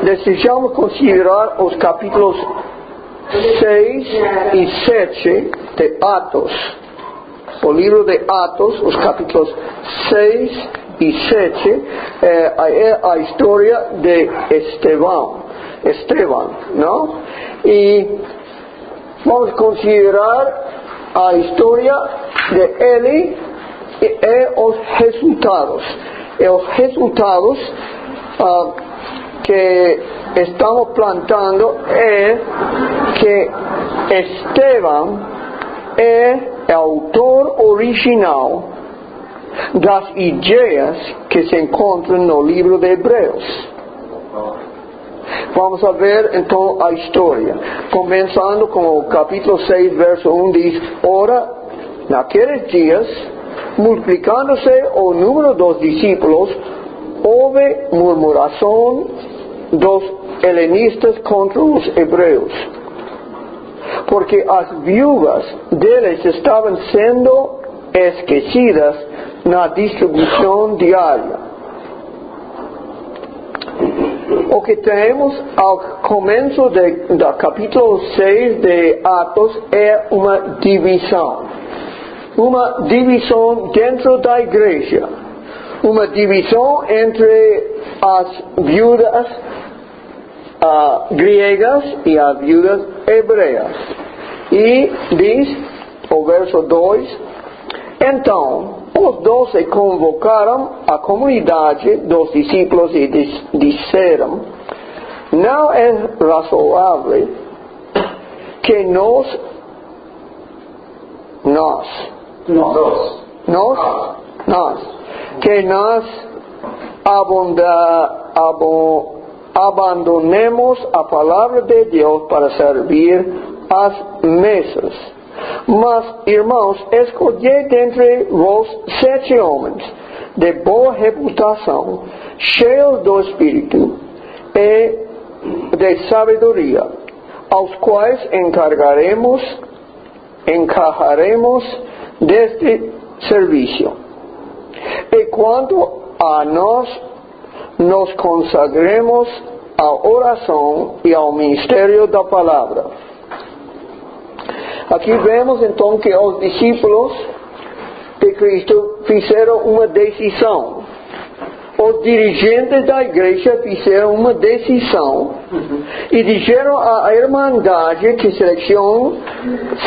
desejamos considerar os capítulos 6 e 7 de Atos. O livro de Atos, os capítulos 6 e 7, é a história de Estevão, não? E vamos considerar a história de ele e os resultados. E os resultados que estamos plantando é que Estevão é o autor original das ideias que se encontram no livro de Hebreus. Vamos a ver então a história. Começando com o capítulo 6, verso 1, diz: Ora, naqueles dias, multiplicando-se o número dos discípulos, houve murmuração dos helenistas contra os hebreus, porque as viúvas deles estavam sendo esquecidas na distribuição diária. O que temos ao começo do capítulo 6 de Atos é uma divisão dentro da igreja, uma divisão entre as viúvas gregas e as viúvas hebreias. E diz o verso 2: Então os 12 convocaram a comunidade dos discípulos e disseram: Não é razoável que nós abandonemos a palavra de Deus para servir as mesas. Mas, irmãos, escolhei dentre vós 7 homens de boa reputação, cheios do Espírito e de sabedoria, aos quais encarregaremos deste serviço. E quanto a nós, nos consagremos à oração e ao ministério da palavra. Aqui vemos então que os discípulos de Cristo fizeram uma decisão. Os dirigentes da igreja fizeram uma decisão e disseram à irmandade que selecione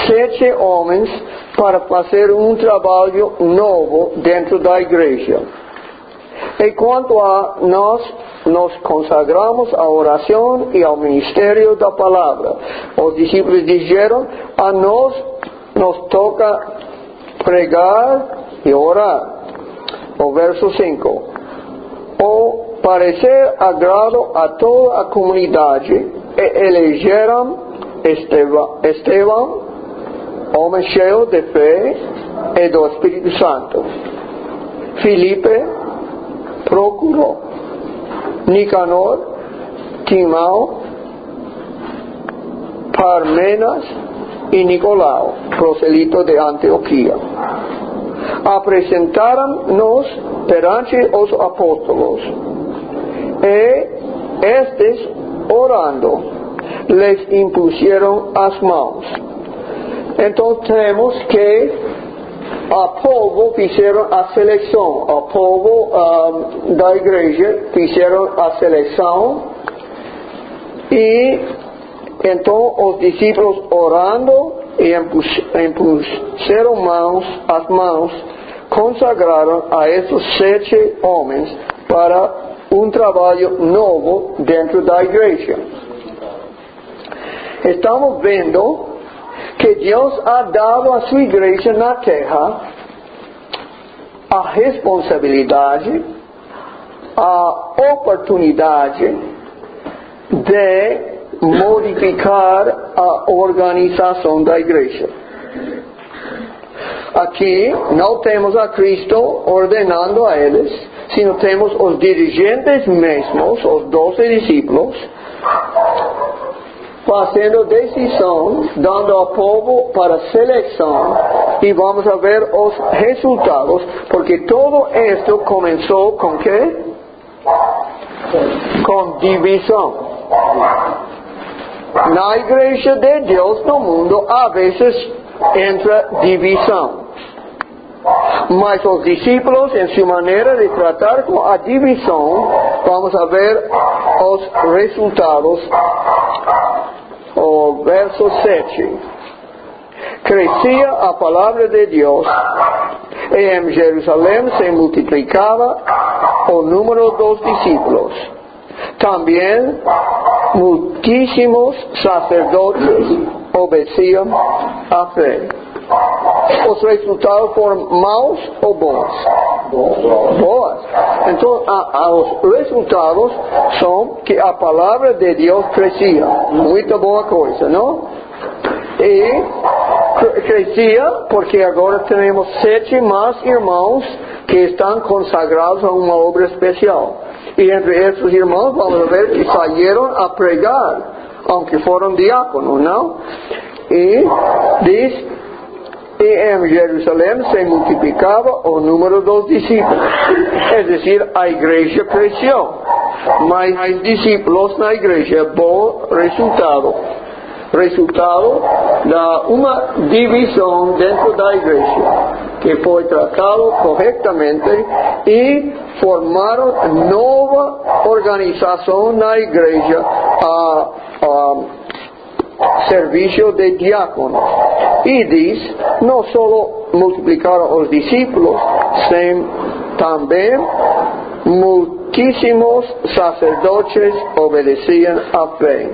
7 homens para fazer um trabalho novo dentro da igreja. E quanto a nós, nos consagramos à oração e ao ministério da palavra. Os discípulos disseram: a nós nos toca pregar e orar. O verso 5: O parecer agrado a toda a comunidade, e elegeram Estevão, homem cheio de fé e do Espírito Santo. Filipe, Prócoro, Nicanor, Timão, Parmenas e Nicolau, prosélito de Antioquia. Apresentaram-nos perante os apóstolos, e estes, orando, les impusieron as mãos. Então temos que a povo fizeram a seleção, o povo da igreja fizeram a seleção, e então os discípulos orando e impuseram as mãos, consagraram a esses 7 homens para um trabalho novo dentro da igreja. Estamos vendo que Deus ha dado a sua igreja na terra a responsabilidade, a oportunidade de modificar a organização da igreja. Aqui não temos a Cristo ordenando a eles, sino temos os dirigentes mesmos, os 12 discípulos, fazendo decisão, dando ao povo para seleção, e vamos a ver os resultados, porque todo isto começou com quê? Com divisão. Na igreja de Deus no mundo, a veces entra divisão. Mas os discípulos, em sua maneira de tratar com a divisão, vamos a ver os resultados. O verso 7. Crescia a palavra de Deus, e em Jerusalém se multiplicava o número dos discípulos. Também muitíssimos sacerdotes obedeciam a fé. Os resultados foram maus ou bons? Boas. Então, os resultados são que a palavra de Deus crescia. Muita boa coisa, não? E crescia porque agora temos 7 mais irmãos que estão consagrados a uma obra especial. E entre esses irmãos vamos ver que saíram a pregar, aunque foram diáconos, não? E diz, e em Jerusalém se multiplicava o número dos discípulos. É decir, a igreja cresceu. Mais discípulos na igreja, bom resultado. Resultado da uma divisão dentro da igreja, que foi tratado corretamente e formaram nova organização na igreja a serviço de diáconos. E diz, não só multiplicaram os discípulos, também muitíssimos sacerdotes obedeciam a fé.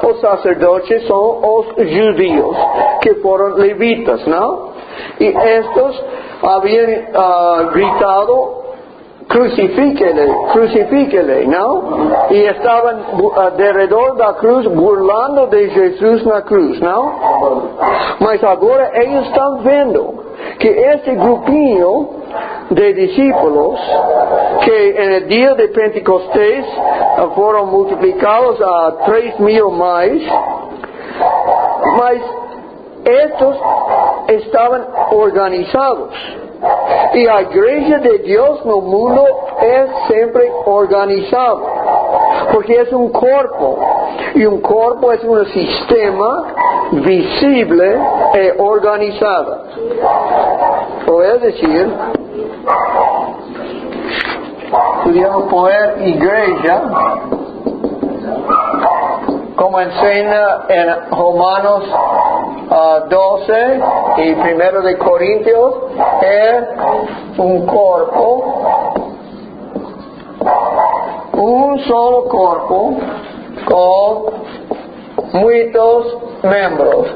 Os sacerdotes são os judeus, que foram levitas, não? E estes haviam gritado, crucifique-le, não? E estavam de redor da cruz, burlando de Jesus na cruz, não? Mas agora eles estão vendo que esse grupinho de discípulos, que no dia de Pentecostés foram multiplicados a 3.000 mais, mas estes estavam organizados. E a igreja de Deus no mundo é sempre organizada, porque é um corpo, e um corpo é um sistema visível e organizado. Ou é decir, podemos pôr igreja como ensina em Romanos 12 e 1 de Coríntios, é um corpo, um solo corpo com muitos membros.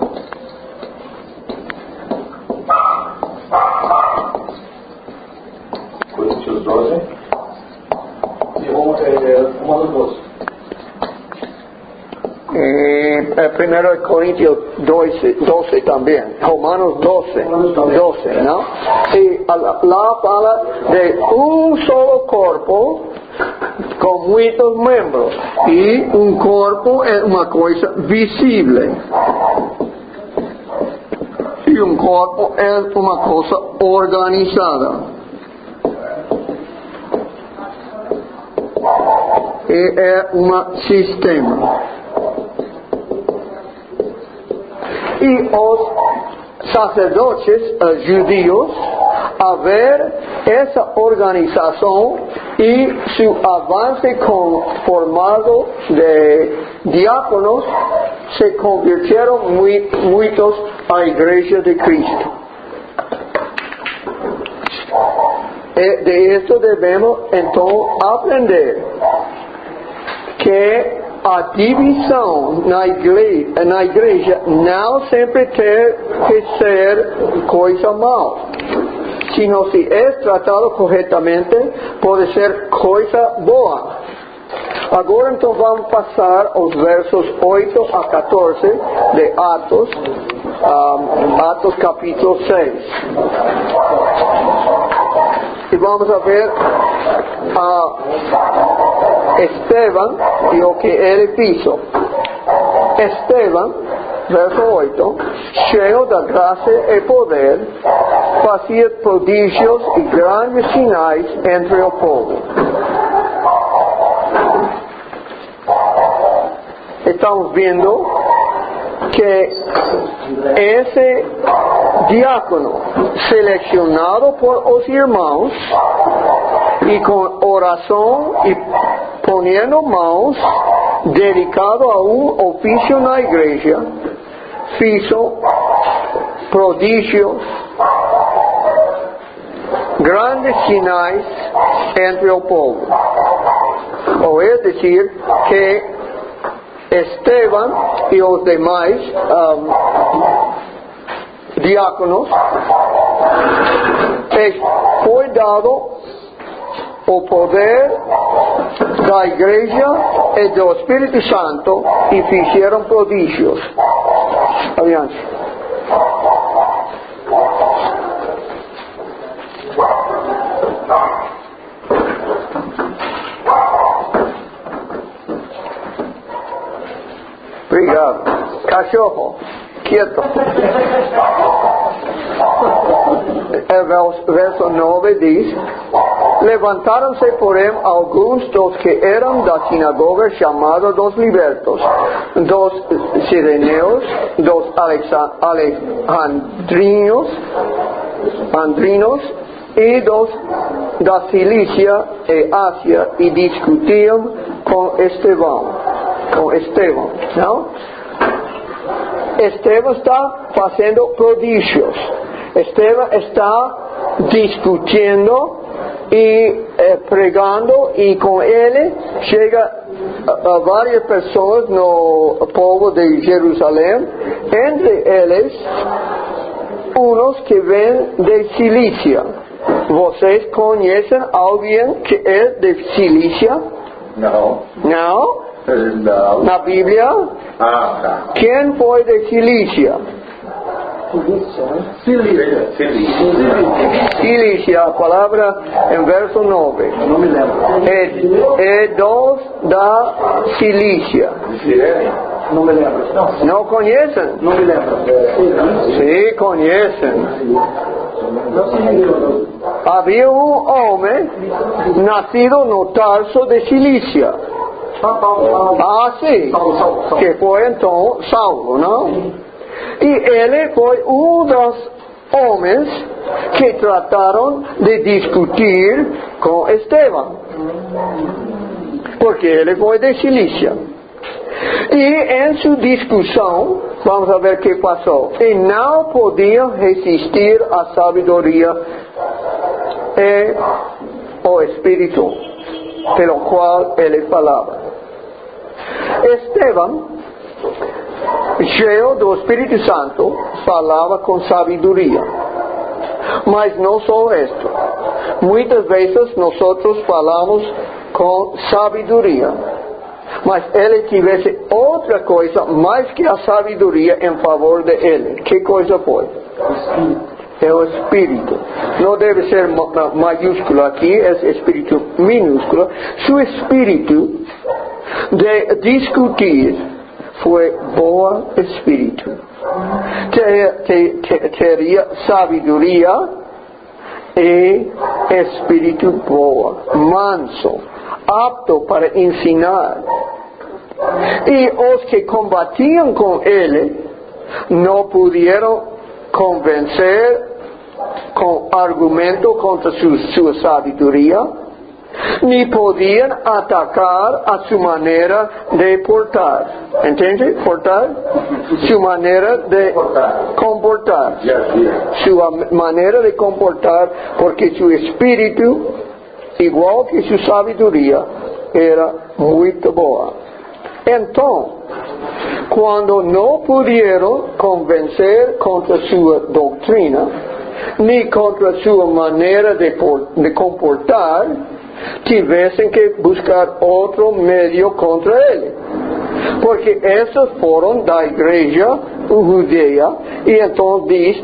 Coríntios 12 e Romanos 12. E 1 Coríntios 12 também, Romanos 12, não? E lá fala de um solo corpo com muitos membros, e um corpo é uma coisa visível, e um corpo é uma coisa organizada. E é um sistema. E os sacerdotes judeus, a ver essa organização e seu avanço formado de diáconos, se convirtieron muitos à Igreja de Cristo. E de isso devemos então aprender que a divisão na igreja não sempre tem que ser coisa mal, sino se é tratado corretamente, pode ser coisa boa. Agora então vamos passar aos versos 8 a 14 de Atos, Atos capítulo 6. E vamos a ver Esteban e o que ele fez. Esteban, verso 8, cheio da graça e poder, fazia prodígios e grandes sinais entre o povo. estamos viendo que ese diácono seleccionado por los hermanos y con oración y poniendo manos, dedicado a un oficio en la iglesia, hizo prodigios, grandes sinais entre el pueblo. O es decir, que Esteban y los demás diáconos fue dado o poder da igreja e do Espírito Santo e fizeram prodigios. Adiante. Obrigado. Cachorro, quieto. El verso 9 diz: levantaram-se, porém, alguns dos que eram da sinagoga, chamados dos libertos, dos sireneus, dos alexandrinos e dos da Cilícia e Ásia, e discutiam com Estevão. Não? Estevão está fazendo prodígios. Estevão está discutindo e pregando, e com ele chega a várias pessoas no povo de Jerusalém, entre eles uns que vêm de Cilícia. Vocês conhecem alguém que é de Cilícia? Não. Não? Não. Na Bíblia? Tá. Quem foi de Cilícia? Cilícia, a palavra em verso 9. Não me lembro. É dos da Cilícia. Não me lembro. Não conhecem? Não me lembro. Sim, conhecem. Havia um homem nascido no Tarso de Cilícia. Sim. Que foi então Saulo, não? E ele foi um dos homens que trataram de discutir com Estevão, porque ele foi de Cilícia. E em sua discussão, vamos ver o que passou. E não podiam resistir à sabedoria e ao Espírito pelo qual ele falava. Estevão, cheio do Espírito Santo, falava com sabedoria. Mas não só isto. Muitas vezes nós falamos com sabedoria, mas ele tivesse outra coisa mais que a sabedoria em favor de ele. Que coisa foi? É o Espírito. Não deve ser maiúsculo aqui, é Espírito minúsculo. Seu Espírito de discutir foi bom Espírito. Teria sabedoria e Espírito boa, manso, apto para ensinar. E os que combatiam com ele não puderam convencer com argumento contra sua sabedoria, nem podiam atacar a sua maneira de portar. Entende? Portar? Sua maneira de comportar. Sua maneira de comportar, porque seu espírito, igual que sua sabedoria, era muito boa. Então, quando não puderam convencer contra sua doutrina, nem contra sua maneira de comportar, tivessem que buscar outro meio contra ele. Porque esses foram da igreja judeia, e então diz,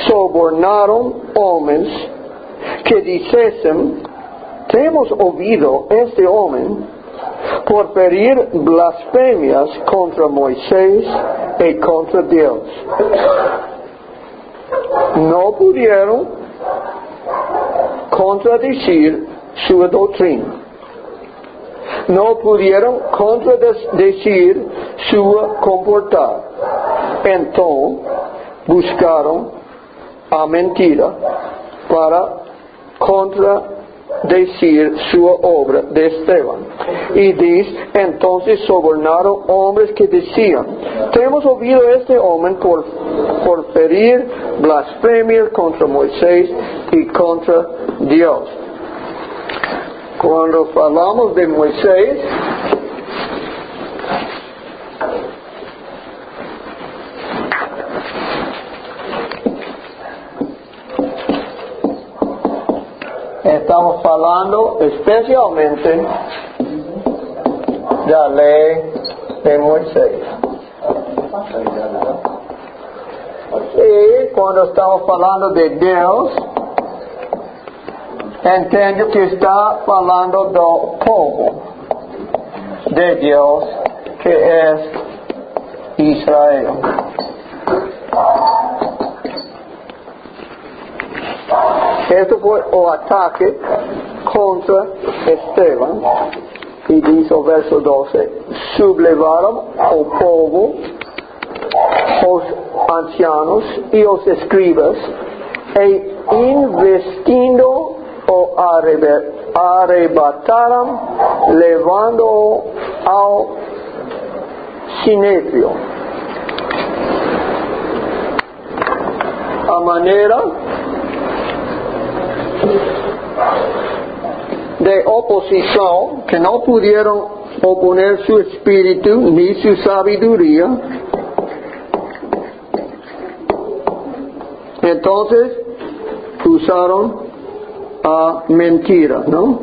sobornaram homens que dissessem: temos ouvido este homem proferir blasfêmias contra Moisés e contra Deus. Não puderam contradizer sua doutrina. Não puderam contradizer su comportar. Entonces buscaron a mentira para contradecir su obra de Esteban. Y dice, entonces sobornaron hombres que decían, tenemos oído a este hombre por ferir blasfemias contra Moisés y contra Dios. Cuando hablamos de Moisés, estamos hablando especialmente de la ley de Moisés. Y cuando estamos hablando de Dios, entiendo que está hablando del pueblo de Dios, que es Israel. Esto fue un ataque contra Esteban. Y dice el verso 12, sublevaron al pueblo, los ancianos y los escribas, e investindo o arrebataron, levando al Sinedrio. A manera de oposición, que no pudieron oponer su espíritu ni su sabiduría, entonces usaron a mentira, ¿no?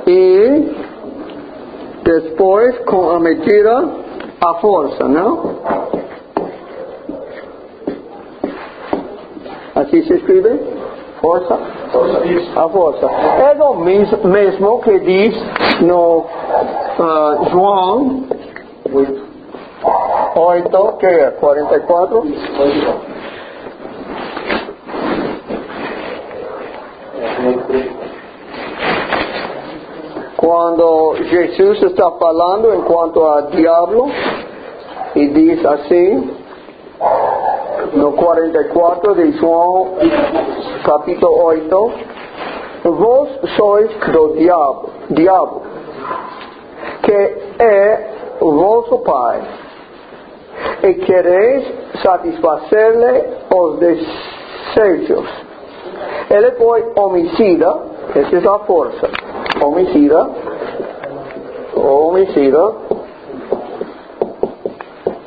Y después con la mentira a fuerza, ¿no? ¿Así se escribe? ¿Fuerza? A fuerza. Es lo mismo que dice Juan 8, ¿qué es? 44. Cuando Jesús está hablando en cuanto al diablo, y dice así, no 44 de Juan capítulo 8, vos sois del diablo, que es vuestro padre, y queréis satisfacerle los deseos. Él fue homicida, esa es la fuerza, homicida,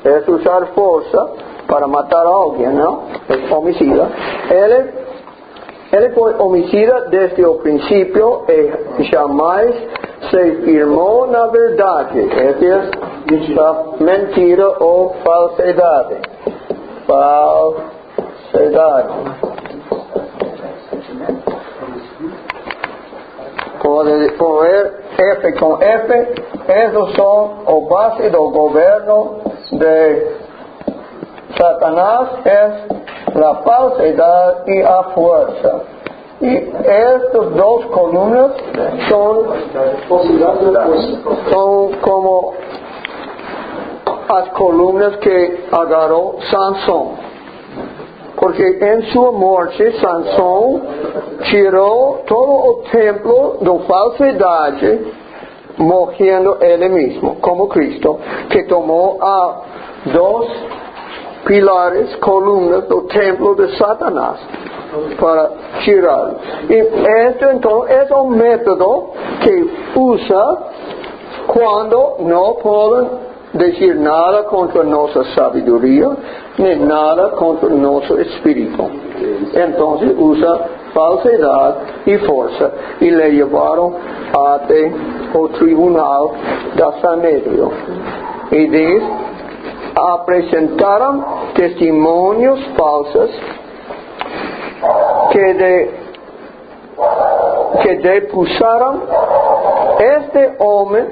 es usar fuerza para matar a alguien, ¿no? Es homicida. Él fue homicida desde el principio y jamás se firmó la verdad. Esa es la mentira o falsedad. Poner F con F, esos son o base del gobierno de Satanás, es la falsedad y la fuerza. Y estas dos columnas son como las columnas que agarró Sansón. Porque en su muerte Sansón tiró todo el templo de falsedad, morriendo él mismo, como Cristo, que tomó a dos pilares, columnas del templo de Satanás para tirar. Y esto entonces es un método que usa cuando no pueden decir nada contra nuestra sabiduría ni nada contra nuestro espíritu. Entonces usa falsedad y fuerza y le llevaron ante el tribunal de Sanedrio. Y dice, presentaron testimonios falsos que depusaron este hombre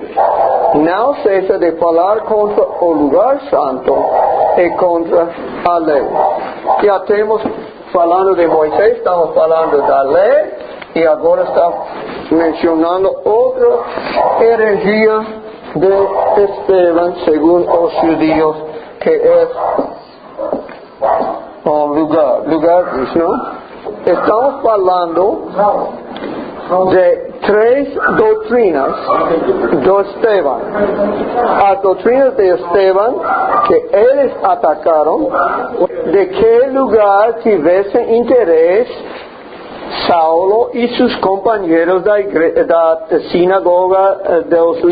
no cesa de falar contra el lugar santo y contra la ley. Ya estamos hablando de Moisés, estamos hablando de la ley Y ahora está mencionando otra herejía de Esteban según los judíos, que es lugares, ¿no? Estamos hablando de tres doctrinas de Esteban. Las doctrinas de Esteban que ellos atacaron, de qué lugar tuviesen interés Saulo y sus compañeros de la sinagoga de los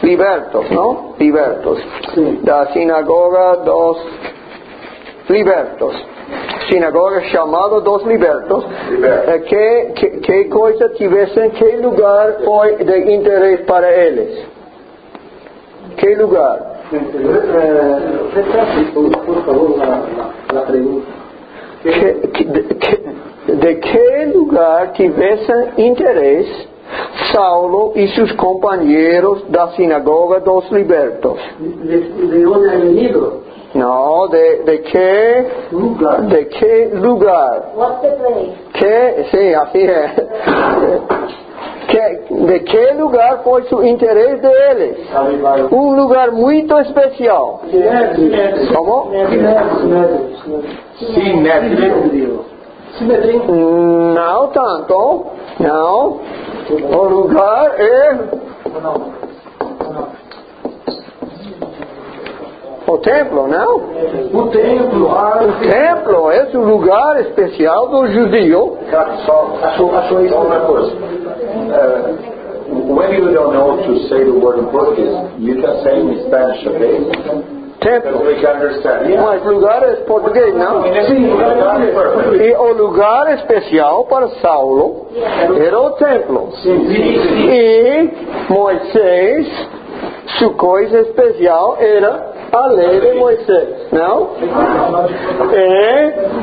libertos, ¿no? Libertos. Sí. La sinagoga dos libertos. Sinagoga llamado dos libertos. ¿Qué cosa tuviesen? ¿Qué lugar fue de interés para ellos? ¿Qué lugar? Por favor, la pregunta. ¿De qué lugar tuviesen interés Saulo y sus compañeros de la sinagoga dos libertos? ¿De dónde han venido? No, ¿de qué lugar? ¿De qué lugar? What's the place? ¿Qué? Sí, así es. ¿De qué lugar fue su interés de ellos? Un lugar muy especial. ¿Cómo? No tanto. No. El lugar es o templo, ¿no? Un templo. Un templo es un lugar especial del judío. Una cosa. When you don't know to say the word in Portuguese, you can say in Spanish, okay? Templo. We can understand. Mas lugar es portugués, ¿no? Y el lugar especial para Saulo era el templo. Y Moisés, su cosa especial era a lei de Moisés, ¿no?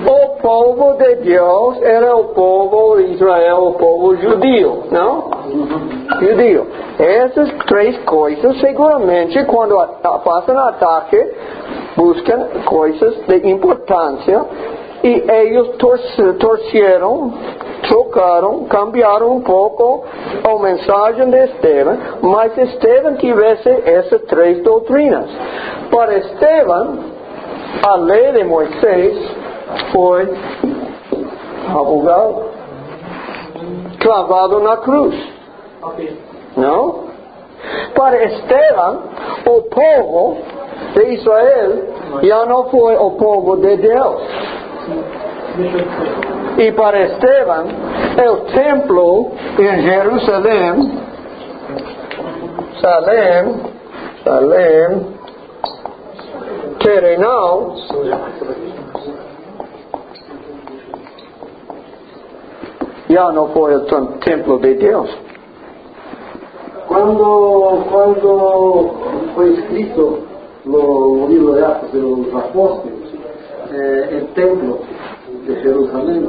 O povo de Dios era el povo de Israel, el povo judío, ¿no? Judío. Esas tres cosas seguramente cuando pasan ataque buscan cosas de importancia y ellos torcieron, trocaron, cambiaron un poco el mensaje de Esteban, mas Esteban tuviese esas tres doctrinas. Para Esteban, a ley de Moisés fue abogado, clavado en la cruz. ¿No? Para Esteban, el pueblo de Israel ya no fue el pueblo de Dios. Y para Esteban, el templo en Jerusalén, terrenal, ya no fue el templo de Dios. Quando foi escrito no livro de Atos dos Apóstolos, o templo de Jerusalém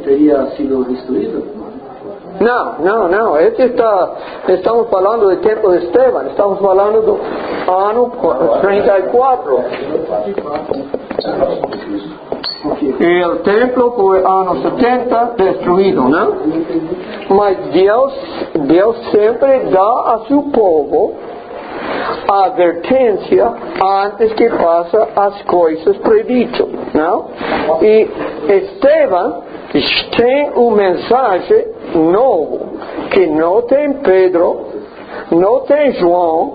teria sido destruído? No. Estamos hablando del templo de Esteban. Estamos hablando del año 34. Y el templo fue año 70 destruido, ¿no? Mas Dios siempre da a su pueblo advertencia antes que pasa las cosas predicho, ¿no? Y Esteban tiene un mensaje nuevo que no tiene Pedro, no tiene Juan.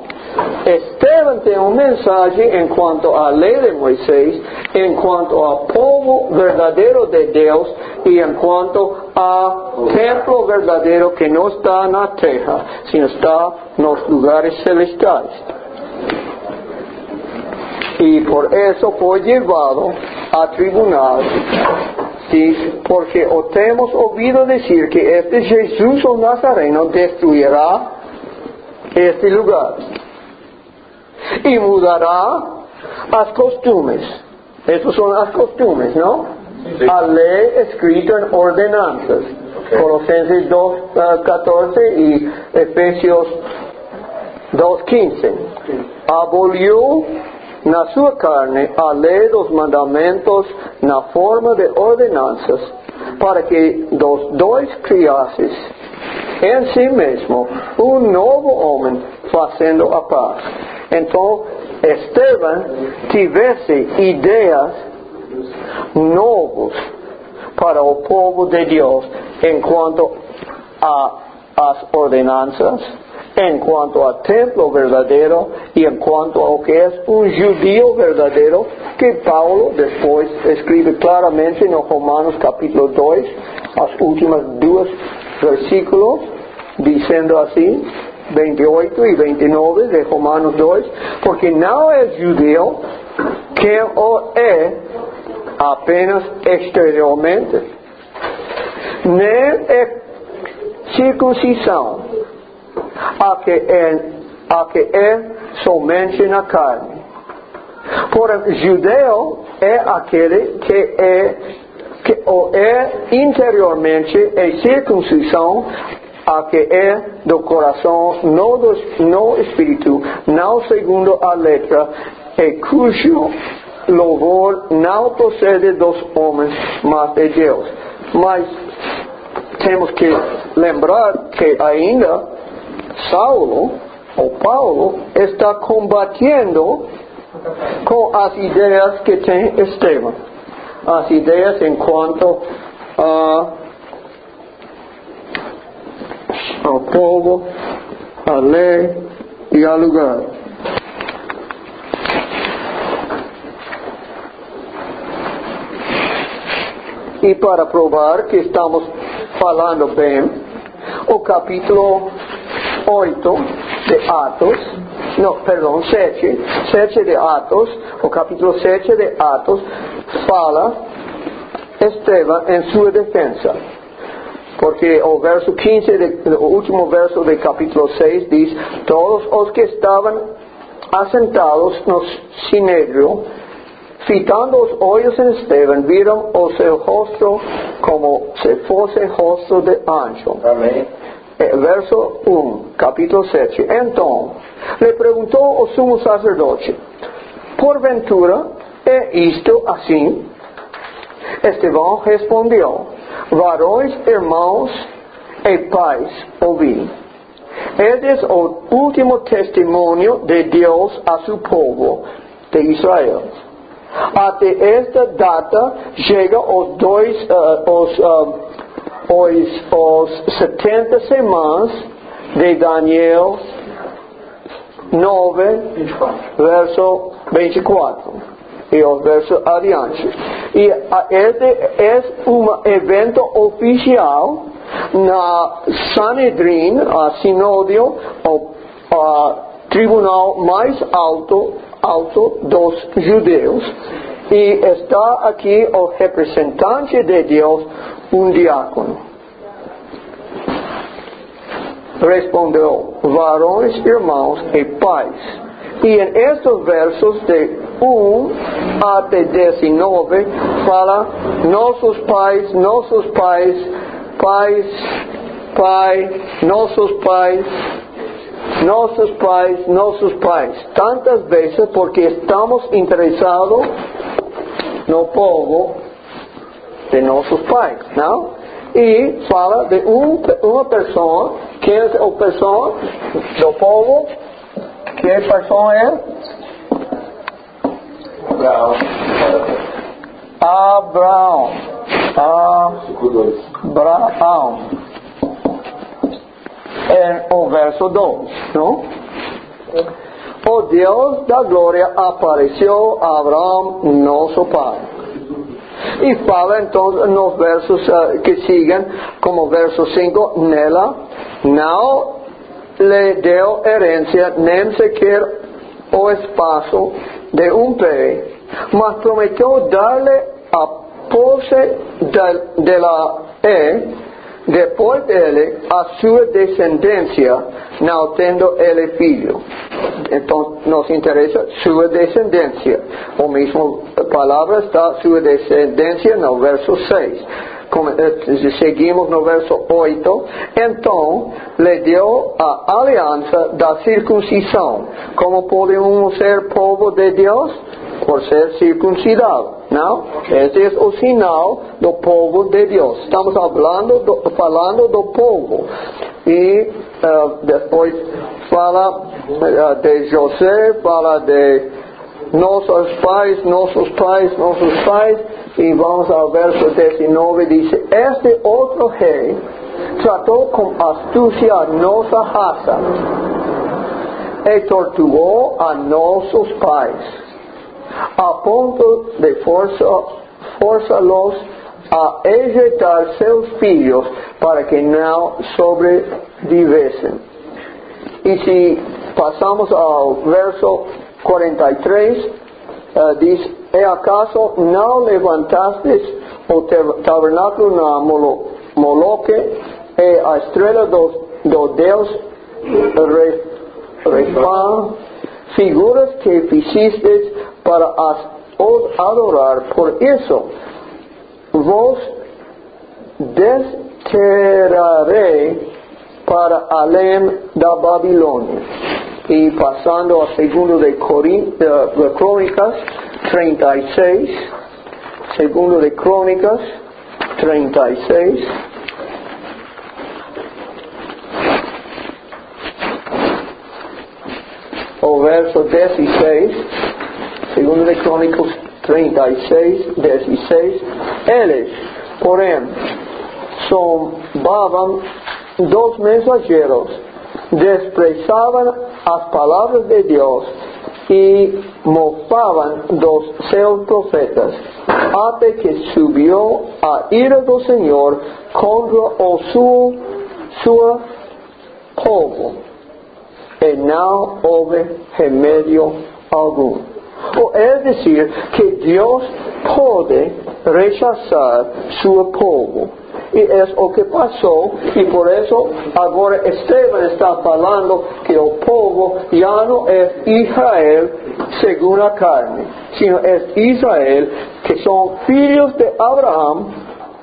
Esteban tiene un mensaje en cuanto a la ley de Moisés, en cuanto al pueblo verdadero de Dios y en cuanto al templo verdadero que no está en la tierra, sino está en los lugares celestiales. Y por eso fue llevado a tribunal. Sí, porque hemos oído decir que este Jesús o Nazareno destruirá este lugar y mudará las costumbres. Esas son las costumbres, ¿no? Sí. La ley escrita en ordenanzas. Okay. Colosenses 2:14 y Efesios 2:15. Abolió na sua carne a lei dos mandamentos na forma de ordenanças, para que dos dois criasses em si mesmo novo homem, fazendo a paz. Então, Esteban tivesse ideias novas para o povo de Deus em quanto às ordenanças, em quanto ao templo verdadeiro e em quanto ao que é judeu verdadeiro, que Paulo depois escreve claramente no Romanos capítulo 2, as últimas duas versículos, dizendo assim, 28 e 29 de Romanos 2, porque não é judeu quem o é apenas exteriormente, nem é circuncisão a que é somente na carne. Porém, judeu é aquele que o é interiormente, e circuncisão a que é do coração, no espírito, não segundo a letra, e cujo louvor não procede dos homens, mas de Deus. Mas temos que lembrar que ainda Saulo, ou Paulo, está combatendo com as ideias que tem Esteban. As ideias em quanto ao povo, à lei e ao lugar. E para provar que estamos falando bem, o capítulo 8 de Atos, 7 de Atos, o capítulo 7 de Atos, fala Esteban em sua defesa. Porque o verso 15, o último verso do capítulo 6 diz: todos os que estavam assentados no sinédrio, fitando os olhos em Esteban, viram o seu rosto como se fosse rosto de anjo. Amém. Verso 1, capítulo 7. Então, lhe perguntou o sumo sacerdote: porventura é isto assim? Estevão respondeu: varões, irmãos e pais, ouvi. Eis o último testemunho de Deus a seu povo de Israel. Até esta data chega os 70 semanas de Daniel 9, verso 24 e o verso adiante. E este é evento oficial na Sanedrim, a Sinódio, o tribunal mais alto dos judeus, e está aqui o representante de Deus, um diácono. Respondeu: varões, irmãos e pais. E em estes versos de 1 até 19 fala nossos pais, nossos pais, tantas vezes porque estamos interessados no povo de nossos pais, não? E fala de uma pessoa, quem é a pessoa do povo? Que pessoa é? Abraão. É o verso 2, não? O Deus da glória apareceu a Abraão, nosso pai. E fala então nos versos que siguen, como verso 5, nela não lhe deu herência, nem sequer o espaço de pé, mas prometeu dar-lhe a posse dela depois dele, a sua descendência, não tendo ele filho. Então, nos interessa sua descendência. A mesma palavra está, sua descendência, no verso 6. seguimos no verso 8, então lhe deu a aliança da circuncisão. Como podemos ser povo de Deus? Por ser circuncidado, não? Esse é o sinal do povo de Deus. Estamos falando do povo. E depois fala de José, fala de nossos pais, e vamos ao verso 19, diz: este outro rei tratou com astúcia a nossa raça e torturou a nossos pais, a ponto de forçá-los a ejectar seus filhos para que não sobrevivessem. E se passamos ao verso 43, diz: e acaso não levantastes o tabernáculo na Moloque e a estrela do Deus Refã, figuras que fizestes para os adorar? Por isso vos desterrarei para além da Babilônia. E passando a segundo de Crônicas 36, segundo de Crônicas 36, o verso 16, segundo de Crônicas 36, 16, eles, porém, zombavam dos mensageiros, desprezavam as palavras de Deus e mofavam dos seus profetas, até que subiu a ira do Senhor contra o seu povo, e não houve remédio algum. É dizer, que Deus pode rechazar seu povo. E é o que passou, e por isso agora Esteban está falando que o povo já não é Israel segundo a carne, sino é Israel que são filhos de Abraão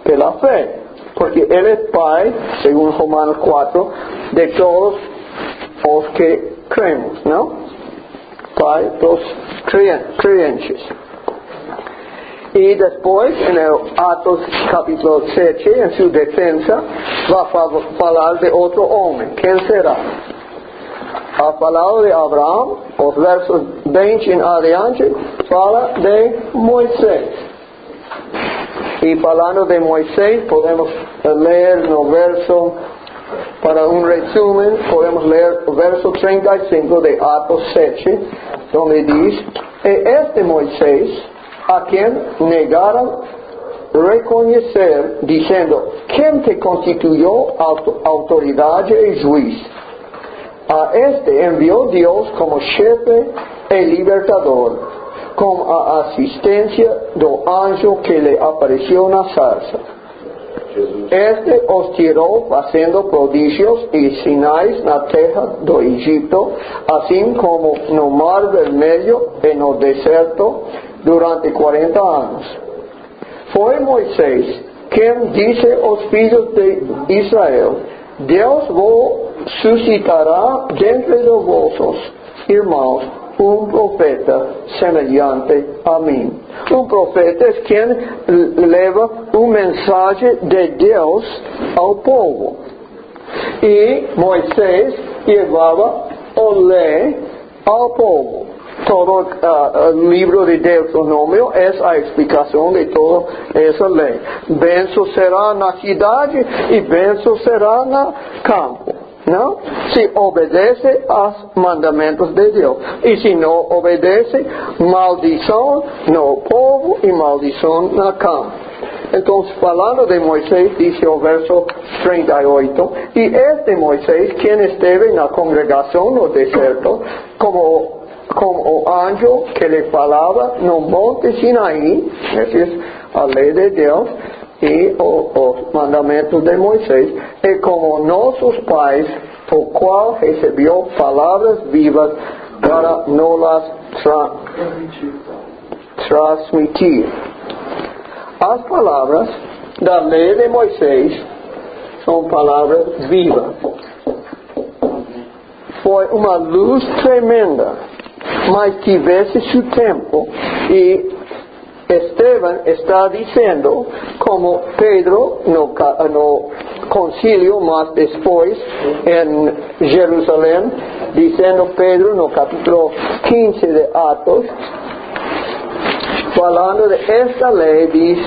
pela fé, porque ele é pai, segundo Romanos 4, de todos os que cremos, não? Pai dos crentes. E depois, em Atos capítulo 7, em sua defesa, vai falar de outro homem. Quem será? A palavra de Abraão, os versos 20 em adiante, fala de Moisés. E falando de Moisés, podemos ler no verso, para um resumo, podemos ler o verso 35 de Atos 7, onde diz: e este Moisés, a quem negaram reconhecer, dizendo: quem te constituiu autoridade e juiz? A este enviou Deus como chefe e libertador, com a assistência do anjo que lhe apareceu na sarça. Este os tirou fazendo prodígios e sinais na terra do Egito, assim como no mar vermelho e no deserto, durante 40 anos. Foi Moisés quem disse aos filhos de Israel: Deus vos suscitará dentre de vossos irmãos um profeta semelhante a mim. Um profeta é quem leva uma mensagem de Deus ao povo. E Moisés levava a lei ao povo. Todo o livro de Deuteronômio é a explicação de toda essa lei. Benção será na cidade e benção será no campo. Não? Se obedece aos mandamentos de Deus. E se não obedece, maldição no povo e maldição no campo. Então, falando de Moisés, diz o verso 38, e este Moisés, quem esteve na congregação no deserto, como o anjo que lhe falava no monte Sinaí, essa é a lei de Deus, e os mandamentos de Moisés, e como nossos pais, o qual recebeu palavras vivas para nos transmitir. As palavras da lei de Moisés são palavras vivas. Foi uma luz tremenda, mas tivesse seu tempo, e Esteban está dizendo, como Pedro no concílio, mas depois em Jerusalém, dizendo Pedro no capítulo 15 de Atos, falando de esta lei, diz: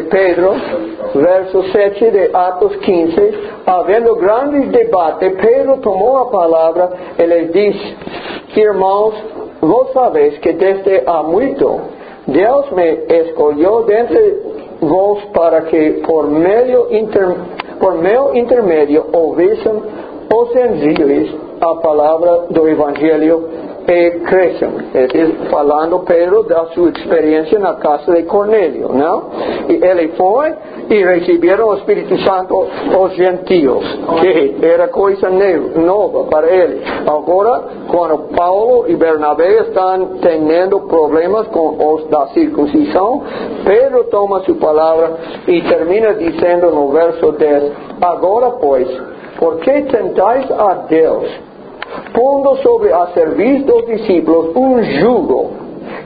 Pedro, verso 7 de Atos 15, havendo grandes debates, Pedro tomou a palavra e les disse: irmãos, vós sabeis que desde há muito Deus me escolheu dentre vós para que por meu intermédio ouvissem os gentiles a palavra do Evangelho e crescem. Falando Pedro da sua experiência na casa de Cornélio, não? E ele foi e receberam o Espírito Santo os gentios, que era coisa nova para ele. Agora, quando Paulo e Bernabé estão tendo problemas com os da circuncisão, Pedro toma sua palavra e termina dizendo no verso 10: agora, pois, por que tentais a Deus, pondo sobre a serviço dos discípulos jugo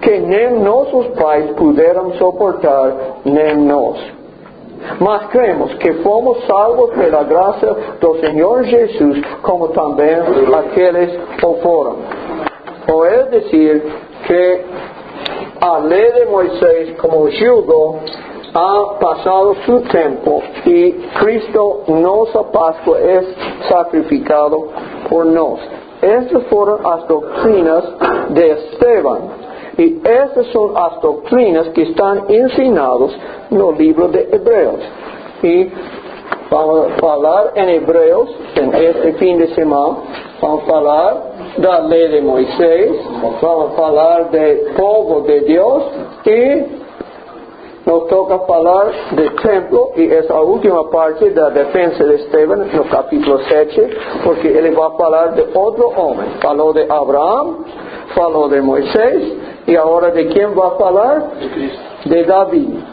que nem nossos pais puderam suportar, nem nós? Mas cremos que fomos salvos pela graça do Senhor Jesus, como também aqueles o foram. Ou é dizer que a lei de Moisés como jugo ha passado su tempo e Cristo, nossa Páscoa, é sacrificado por nós. Estas foram as doutrinas de Esteban. E estas são as doutrinas que estão ensinadas no livro de Hebreus. E vamos falar em Hebreus, este fim de semana, vamos falar da lei de Moisés, vamos falar do povo de Deus e nos toca falar de templo, e essa é a última parte da defesa de Esteban no capítulo 7, porque ele vai falar de outro homem. Falou de Abraão, falou de Moisés, e agora de quem vai falar? De Cristo. De Davi.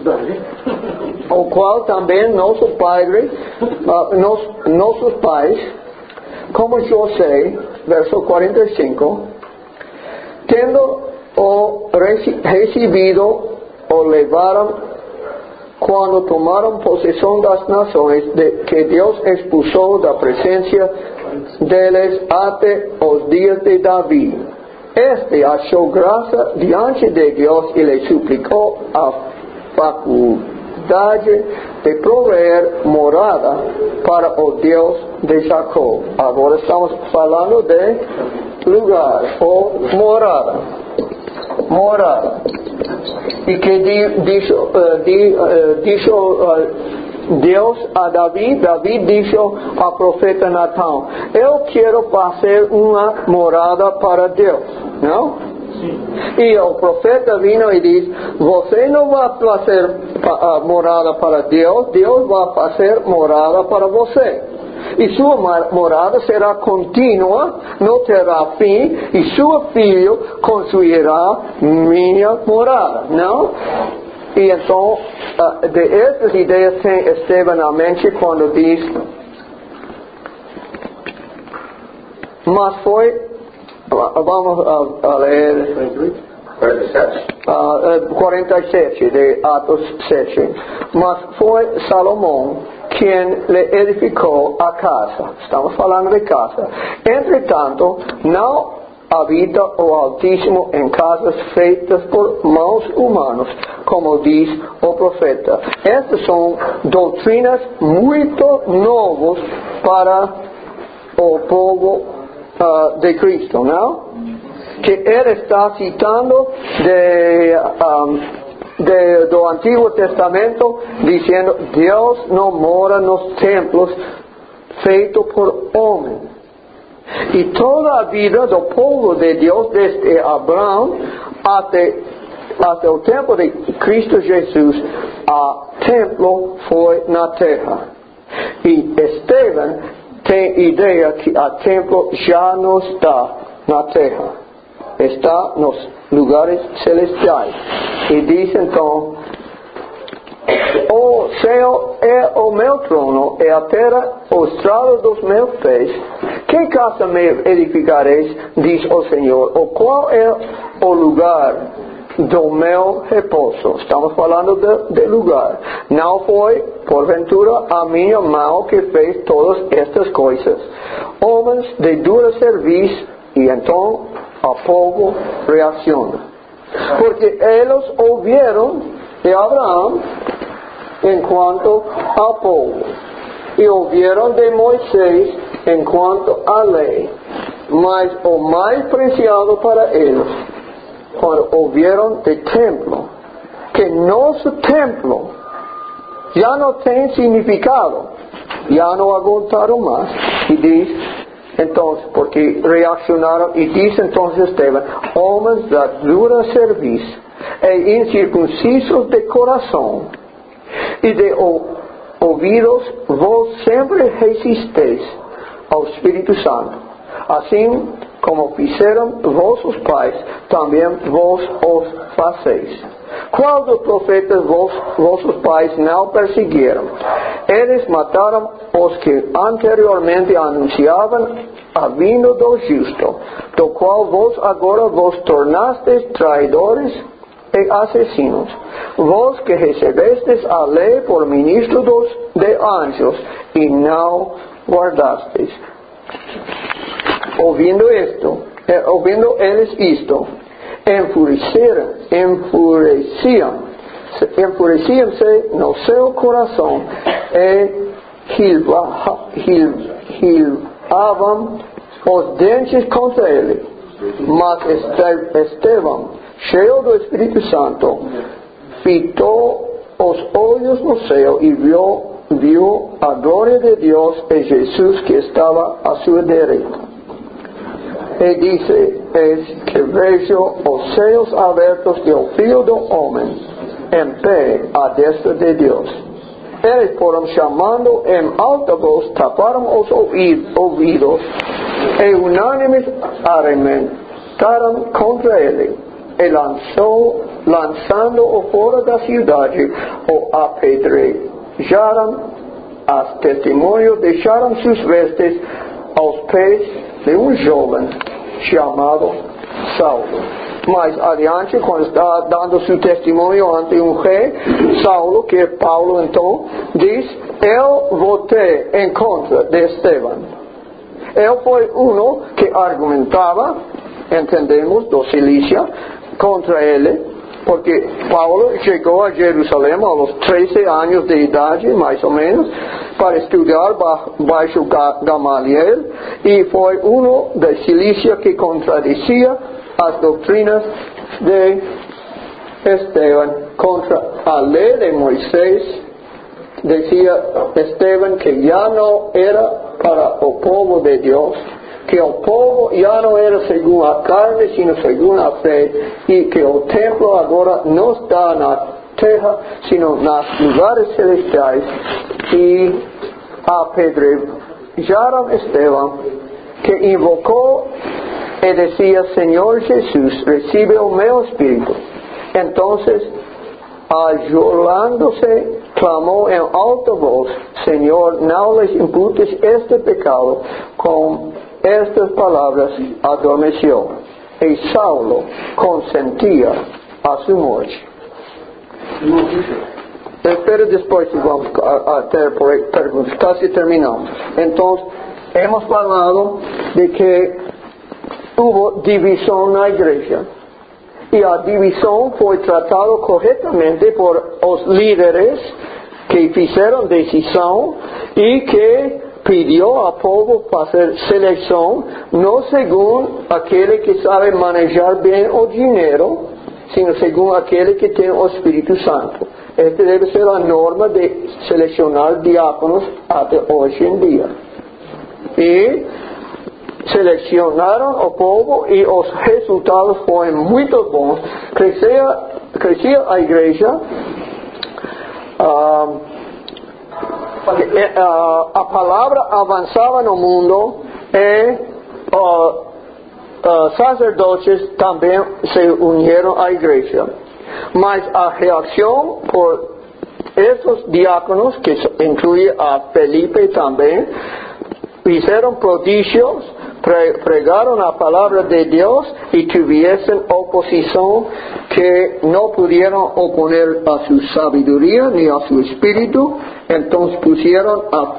O qual também nossos pais, como José, verso 45, tendo recebido o levaram quando tomaram possessão das nações que Deus expulsou da presença deles até os dias de Davi. Este achou graça diante de Deus e lhe suplicou a faculdade de prover morada para o Deus de Jacó. Agora estamos falando de lugar ou morada. E que disse Deus a Davi disse ao profeta Natão: eu quero fazer uma morada para Deus, não? Sim. E o profeta vino e disse: você não vai fazer morada para Deus, Deus vai fazer morada para você. E sua morada será contínua, não terá fim, e seu filho construirá minha morada, não? E então, de essas ideias tem Esteban na mente quando diz: mas foi, vamos a ler 47 de Atos 7, mas foi Salomão quem lhe edificou a casa. Estamos falando de casa. Entretanto, não habita o Altíssimo em casas feitas por mãos humanas, como diz o profeta. Estas são doutrinas muito novas para o povo de Cristo, não? Que ele está citando do Antigo Testamento, dizendo: Deus não mora nos templos feitos por homem. E toda a vida do povo de Deus, desde Abraão até o tempo de Cristo Jesus, o templo foi na terra. E Esteban tem ideia que o templo já não está na terra, está nos lugares celestiais. E diz então: o céu é o meu trono, e a terra o estrado dos meus pés. Que casa me edificareis, diz o Senhor, ou qual é o lugar do meu repouso? Estamos falando de lugar. Não foi, porventura, a minha mão que fez todas estas coisas. Homens de dura serviço, e então o povo reacciona. Porque eles ouviram de Abraão enquanto ao povo, e ouviram de Moisés enquanto à lei. Mas o mais preciado para eles, quando ouviram de templo, que nosso templo já não tem significado, já não aguentaram mais. E diz, então, porque reaccionaram, e diz então Esteban: homens da dura serviço e incircuncisos de coração e de ouvidos, vós sempre resisteis ao Espírito Santo, assim como fizeram vossos pais, também vós os fazeis. Qual dos profetas vossos pais não perseguiram? Eles mataram os que anteriormente anunciavam a vinda do justo, do qual vós agora vos tornastes traidores e assassinos. Vós que recebestes a lei por ministro de anjos e não guardastes. Ouvindo eles isto, enfureciam-se no seu coração e hilvavam os dentes contra ele. Mas Estevão, cheio do Espírito Santo, fitou os olhos no céu e viu a glória de Deus e Jesus que estava à sua direita. E disse: eis que vejo os céus abertos e o Filho do Homem em pé à destra de Deus. Eles foram chamando em alta voz, taparam os ouvidos e unânimes arrementaram contra ele. E lançando-o fora da cidade, o apedrejaram. As testemunhas deixaram suas vestes aos pés de um jovem chamado Saulo. Mais adiante, quando está dando seu testemunho ante um rei, Saulo, que é Paulo então, diz: eu votei em contra de Estevão. Ele foi um que argumentava, entendemos, do Cilícia, contra ele, porque Paulo chegou a Jerusalém aos 13 anos de idade, mais ou menos, para estudar baixo Gamaliel, e foi da Cilícia que contradizia as doutrinas de Estevão contra a lei de Moisés. Dizia Estevão que já não era para o povo de Deus, que o povo já não era segundo a carne, sino segundo a fé, e que o templo agora não está na terra, sino nos lugares celestiais. E apedrejaram Estevão, que invocou e dizia: Senhor Jesus, recibe o meu espírito. Então, ajoelhando-se, clamou em alta voz: Senhor, não lhes imputes este pecado. Com estas palavras adormeceu, e Saulo consentia a sua morte. Espero depois vamos a ter perguntas, quase terminamos. Então, hemos falado de que houve divisão na igreja, e a divisão foi tratada corretamente por os líderes que fizeram decisão e que pediu ao povo fazer seleção, não segundo aquele que sabe manejar bem o dinheiro, sino segundo aquele que tem o Espírito Santo. Esta deve ser a norma de selecionar diáconos até hoje em dia. E selecionaram o povo e os resultados foram muito bons. Crescia a igreja. A palavra avançava no mundo e sacerdotes también se unieron a la iglesia. Mas a reacción por esos diáconos, que incluye a Felipe también, hicieron prodigios, pregaron la palabra de Dios y tuviesen oposición que no pudieron oponer a su sabiduría ni a su espíritu. Entonces pusieron a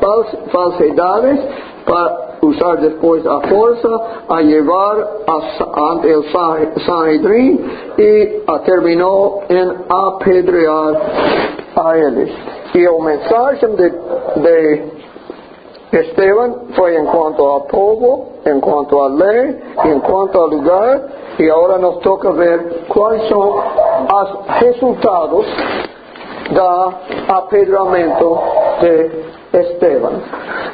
falsedades para usar después a fuerza, a llevar ante el Sanedrín y terminó en apedrear a ellos. Y el mensaje de Esteban fue en cuanto al pueblo, en cuanto a ley, en cuanto al lugar, y ahora nos toca ver cuáles son los resultados del apedreamiento de Esteban.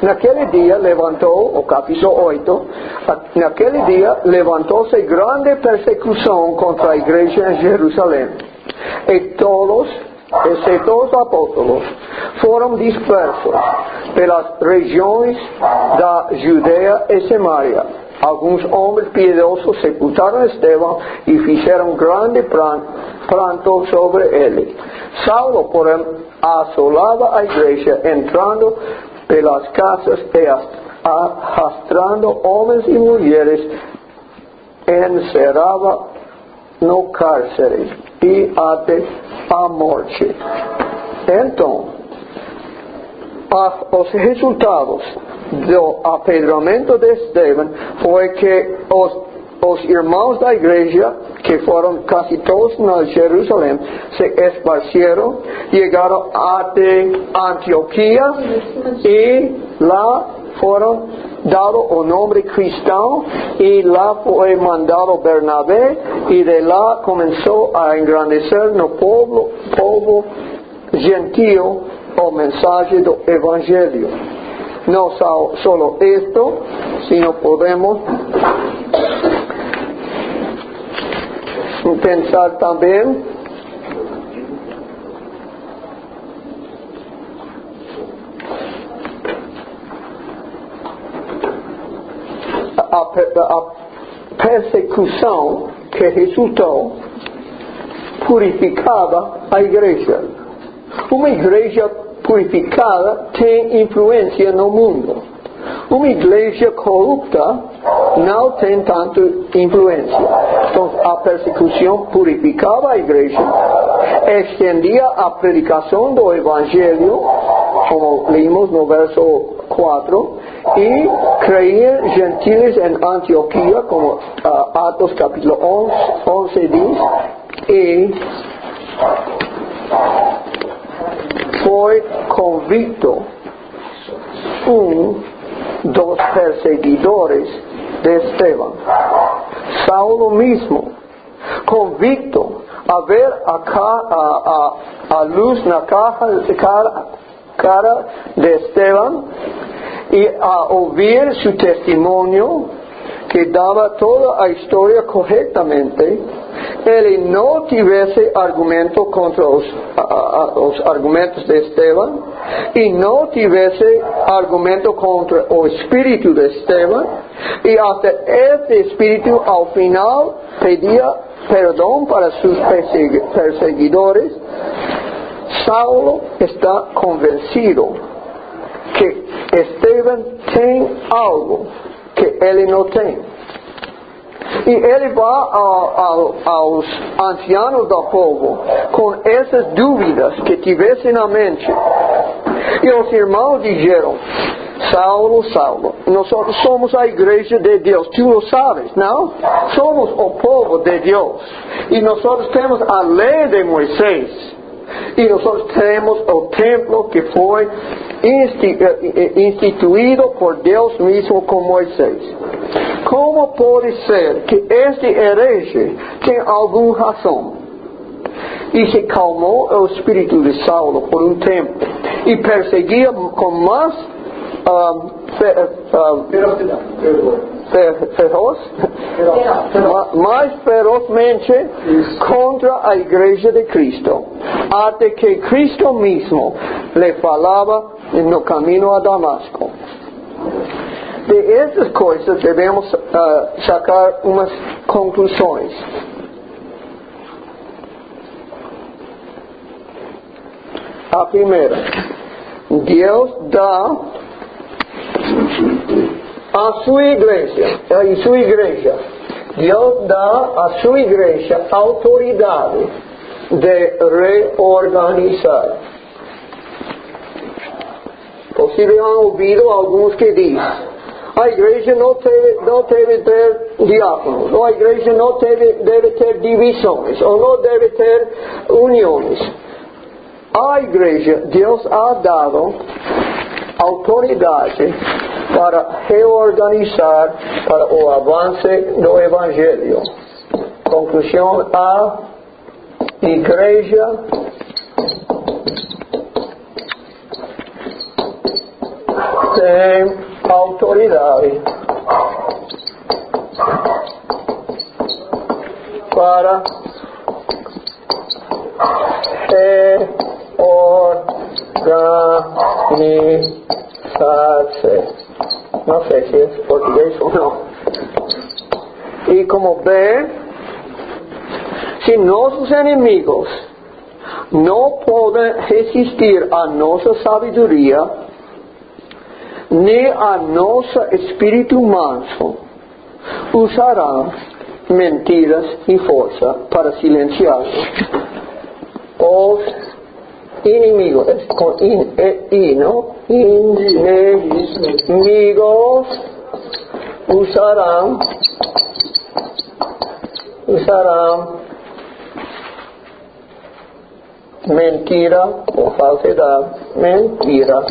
En aquel día levantó, o capítulo 8, en aquel día levantóse grande persecución contra la iglesia en Jerusalén, y todos, excepto los apóstoles, fueron dispersos de las regiones de Judea y Samaria. Algunos hombres piedosos sepultaron a Esteban y hicieron grande pranto sobre él. Saulo, por él, asolaba a la iglesia, entrando de las casas y arrastrando hombres y mujeres, encerraba no cárceles y ate a muerte. Entonces, los resultados del apedreamiento de Esteban fue que los hermanos de la iglesia, que fueron casi todos en Jerusalén, se esparcieron, llegaron a Antioquía y la fueron dado el nombre cristiano, y la fue mandado Bernabé, y de la comenzó a engrandecer el pueblo gentil el mensaje del evangelio. No solo esto, sino podemos pensar también a persecución que resultó purificada a igreja. Uma igreja purificada tem influência no mundo. Uma igreja corrupta não tem tanta influência. Então, a persecução purificava a igreja, estendia a predicação do Evangelho, como leímos no verso 4, e creían gentiles en Antioquía, como Atos capítulo 11 dice, y fue convicto dos perseguidores de Esteban, Saulo mismo, convicto a ver a luz na cara de Esteban y a oír su testimonio, que daba toda la historia correctamente, él no tuviese argumento contra los argumentos de Esteban, y no tuviese argumento contra el espíritu de Esteban, y hasta este espíritu al final pedía perdón para sus perseguidores. Saulo está convencido que Esteban tiene algo que él no tiene. Y él va a los ancianos del pueblo con esas dudas que tuviesen en mente. Y los hermanos dijeron: Saulo, Saulo, nosotros somos la iglesia de Dios, tú lo sabes, ¿no? Somos el pueblo de Dios. Y nosotros tenemos la ley de Moisés. Y nosotros tenemos el templo que fue instituido por Dios mismo con Moisés. ¿Cómo puede ser que este hereje tenga alguna razón? Y se calmó el espíritu de Saulo por un tiempo y perseguía con más más ferozmente contra la iglesia de Cristo, hasta que Cristo mismo le falaba en el camino a Damasco. De estas cosas debemos sacar unas conclusiones. La primera, Dios da a su iglesia, Dios da a su iglesia autoridad de reorganizar. Posible han oído algunos que dicen, la iglesia no debe ter diáconos, la iglesia no debe ter divisiones, o no debe ter uniones. A iglesia, Dios ha dado autoridad para reorganizar para o avance do Evangelho. Conclusão, a igreja tem autoridade para reorganizar-se. Não sei se é português ou não. E como vê, se nossos inimigos não podem resistir à nossa sabedoria, nem a nosso espírito manso, usarão mentiras e força para silenciar-nos. Os inimigos, com inimigos usarão mentira ou falsidade, mentira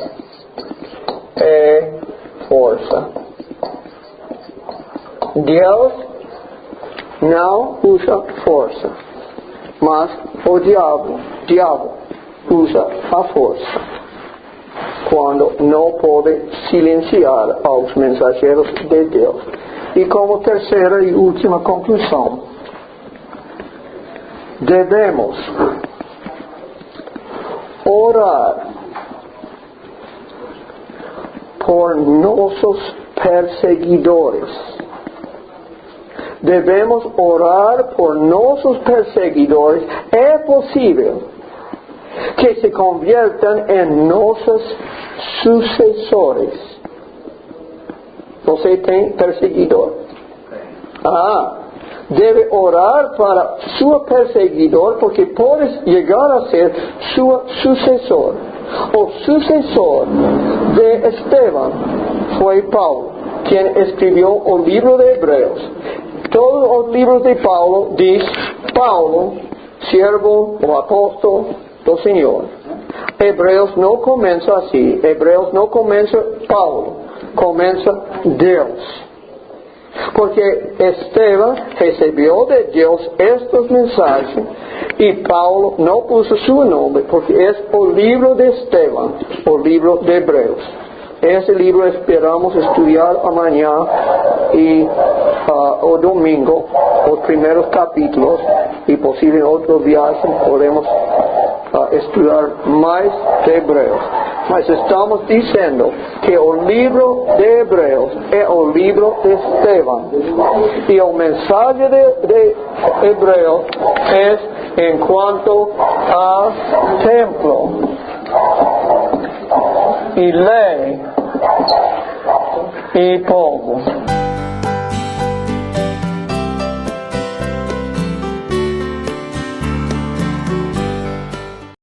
e força. Deus não usa força, mas o diabo usa a força quando não pode silenciar aos mensageiros de Deus. E como terceira e última conclusão, devemos orar por nossos perseguidores. Devemos orar por nossos perseguidores. É possível que se conviertam em nossos sucessores. Você tem perseguidor? Deve orar para seu perseguidor, porque pode chegar a ser seu sucessor. O sucessor de Esteban foi Paulo, quem escreveu o livro de Hebreus. Todos os livros de Paulo diz Paulo, servo ou apóstolo do Senhor. Hebreus não começa assim. Hebreus não começa Paulo, começa Deus. Porque Esteban recebeu de Deus estas mensagens e Paulo não pôs seu nome, porque é o livro de Esteban, o livro de Hebreus. Esse livro esperamos estudar amanhã e o domingo, os primeiros capítulos, e possível em outra viagem podemos estudar mais de Hebreus. Mas estamos dizendo que o livro de Hebreus é o livro de Esteban. E o mensagem de Hebreus é em quanto a templo e lei e povo.